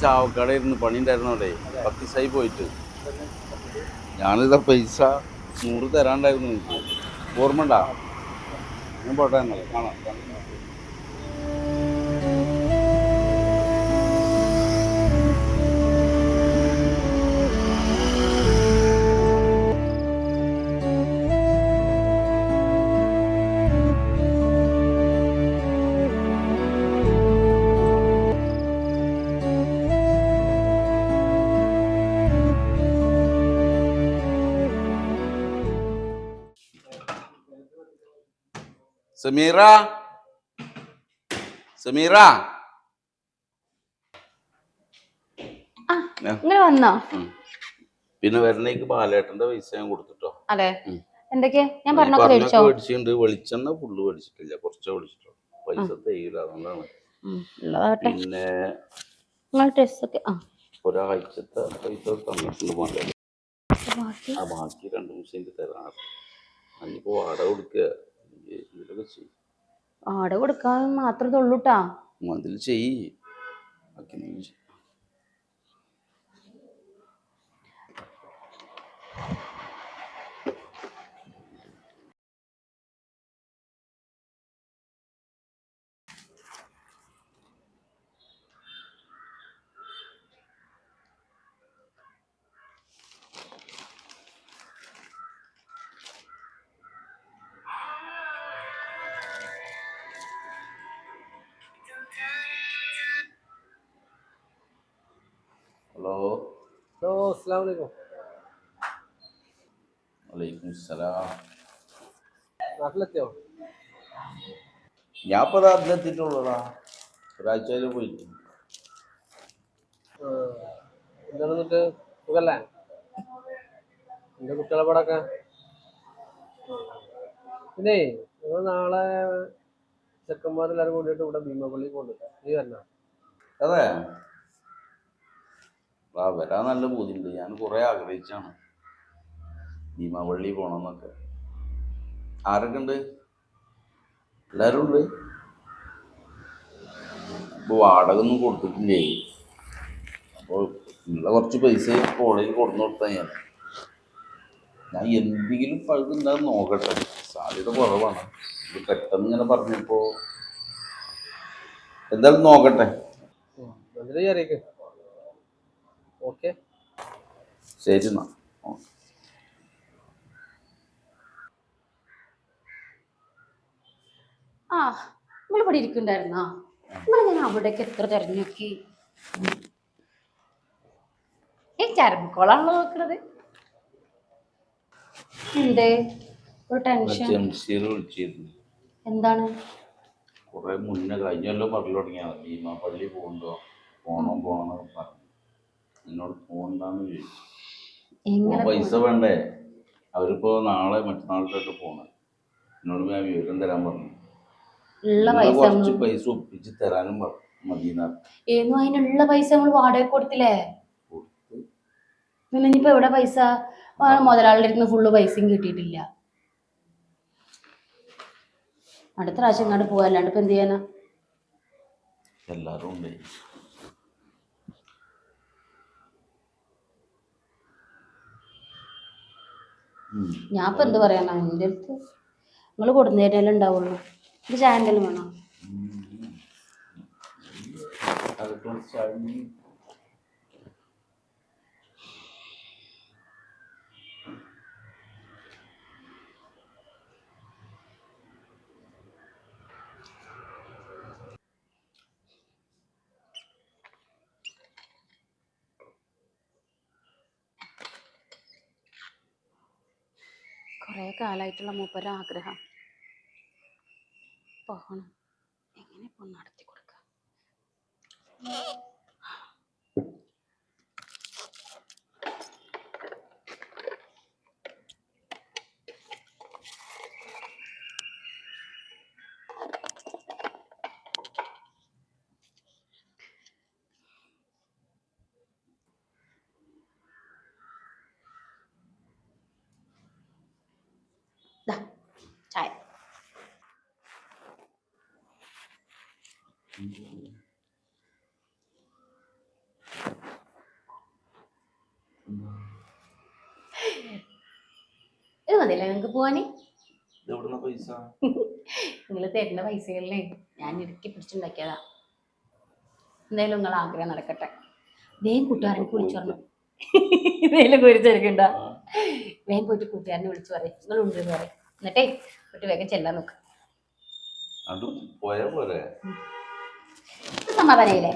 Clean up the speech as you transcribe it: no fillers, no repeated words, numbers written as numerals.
ചാവക്കാട് ഇരുന്ന് പണി ഉണ്ടായിരുന്നോടെ 10 ദിവസമായി പോയിട്ട്. ഞാനിതാ പൈസ 100 തരാണ്ടായിരുന്നു എനിക്ക്. ഓർമ്മ ഉണ്ടാ? ഞാൻ പോട്ടെ എന്നല്ല കാണാം. സമീറ, സമീറ, ഇങ്ങനെ വന്നോ? പിന്നെ വരണേക്ക് ബാലേട്ടന്റെ പൈസ ഞാൻ കൊടുത്തിട്ടോ. അതെ, എന്തൊക്കെ ഞാൻ പറഞ്ഞൊക്കെ മേടിച്ചോ? മേടിച്ചിട്ടുണ്ട്. വെളിച്ചെണ്ണ ഫുള്ള് മേടിച്ചിട്ടില്ല, കുറച്ചേ മേടിച്ചിട്ടുള്ളൂ. പൈസ തികയില്ല, അതുകൊണ്ടാണ്. പിന്നെ ഡ്രസ്സൊക്കെ ഒരാഴ്ചത്തെ പൈസ തന്നിട്ടുണ്ട് പോലെ. ആ ബാക്കി 2 ദിവസം തരാം. അതിനിപ്പോ വാടക കൊടുക്കുക, ഇതിലൊക്കെ ചെയ്യും. വാടക കൊടുക്കാൻ മാത്രമേ ഉള്ളൂട്ടാ. അതിൽ ചെയ്യ്. ഹലോ. ഹലോ, അസ്സലാമു അലൈക്കും. വലൈക്കും സലാം. നാട്ടിലെത്തിയോ? ഞാൻ ഇപ്പോൾ നാട്ടിലെത്തിയിട്ടുള്ളൂടാ. ഒരാഴ്ചയിൽ പോയിട്ട്. എന്താണ് എന്നിട്ട് സുഖല്ലേ? എൻ്റെ കുട്ടികളെ പാടൊക്കെ? പിന്നെ നിങ്ങൾ നാളെ ചെക്കന്മാരെല്ലാവരും കൂടിയിട്ട് ഇവിടെ ഭീമപള്ളി കൊണ്ടുപോയി. നീ വരണ? അതെ, വരാൻ നല്ല ബുദ്ധിമുട്ട്. ഞാൻ കുറേ ആഗ്രഹിച്ചാണ് ഭീമാപള്ളി പോകണമെന്നൊക്കെ. ആരൊക്കെ ഉണ്ട്? എല്ലാവരും ഉണ്ട്. ഇപ്പോൾ വാടക ഒന്നും കൊടുത്തിട്ടില്ലേ. അപ്പോൾ ഉള്ള കുറച്ച് പൈസ കോളേജിൽ കൊടുന്നു കൊടുത്താൽ ഞാൻ എന്തെങ്കിലും പഴുതുണ്ടാകും നോക്കട്ടെ. സാധ്യത കുറവാണ്. ഇത് പെട്ടെന്ന് ഇങ്ങനെ പറഞ്ഞപ്പോൾ എന്തായാലും നോക്കട്ടെ. ഓക്കെ, ശരി എന്നാ. നിങ്ങൾ ഇവിടെ ഇരിക്കണ്ടായിരുന്നോ? നിങ്ങൾ ഞാൻ അവിടേക്ക് എത്ര തെരഞ്ഞു നോക്കി. ഈ ചരമക്കോളാണല്ലോ നോക്കണത്. എന്തേ ഒരു ടെൻഷൻ? എന്താണ്? കുറെ മുന്നേ കഴിഞ്ഞല്ലോ പറഞ്ഞു തുടങ്ങിയാണ് ഭീമാപള്ളി പോണം എന്നൊക്കെ പറഞ്ഞു. എന്നോട് പോകണ്ടെന്ന് ചോദിച്ചു. പൈസ വേണ്ടേ? അവരിപ്പോ നാളെ മറ്റന്നാളായിട്ട് പോണേ. എന്നോട് ഞാൻ വിവരം തരാൻ പറഞ്ഞു. കുറച്ച് പൈസ ഒപ്പിച്ച് തരാനും മതിയെന്നാ. അതിനുള്ള പൈസ നമ്മൾ വാടക കൊടുത്തില്ലേ? പിന്നെ ഇനിയിപ്പോ എവിടെ പൈസ? മുതലാളിയുടെ അടുത്ത് ഫുള്ള് പൈസയും കിട്ടിയിട്ടില്ല. അടുത്ത പ്രാവശ്യം ഇങ്ങോട്ട് പോവാ, അല്ലാണ്ട് ഇപ്പൊ എന്ത് ചെയ്യാനാ? എല്ലാരും ഉണ്ട്. ഞാൻ ഇപ്പൊ എന്ത് പറയാനാ? എൻ്റെ അടുത്ത് നിങ്ങൾ കൊടുന്നേരല്ലേ ഉണ്ടാവുള്ളൂ. ഇത് ചാനലും വേണോ? കുറേ കാലമായിട്ടുള്ള മൂപ്പരാഗ്രഹം പോകണം. എങ്ങനെ ഇപ്പൊ നടത്തി കൊടുക്കുക? ചായ. നിങ്ങൾക്ക് പോവാന് എവിടുന്ന പൈസ? നിങ്ങൾ തരുന്ന പൈസകളിലേ ഞാൻ ഇടുക്കി പിടിച്ചുണ്ടാക്കിയതാ. എന്തായാലും നിങ്ങൾ ആഗ്രഹം നടക്കട്ടെ. വേഗം കൂട്ടുകാരനെ വിളിച്ചു പറഞ്ഞു. എന്തെങ്കിലും കുരിച്ചെടുക്കണ്ട. വേഗം പോയിട്ട് കൂട്ടുകാരനെ വിളിച്ചു പറയും നിങ്ങൾ ഉണ്ടെന്ന് പറയും. എന്നിട്ടേ പോയിട്ട് വേഗം ചെല്ലാൻ നോക്ക്. അത് പോയാ പോരെ? സമാധാനയില്ലേ?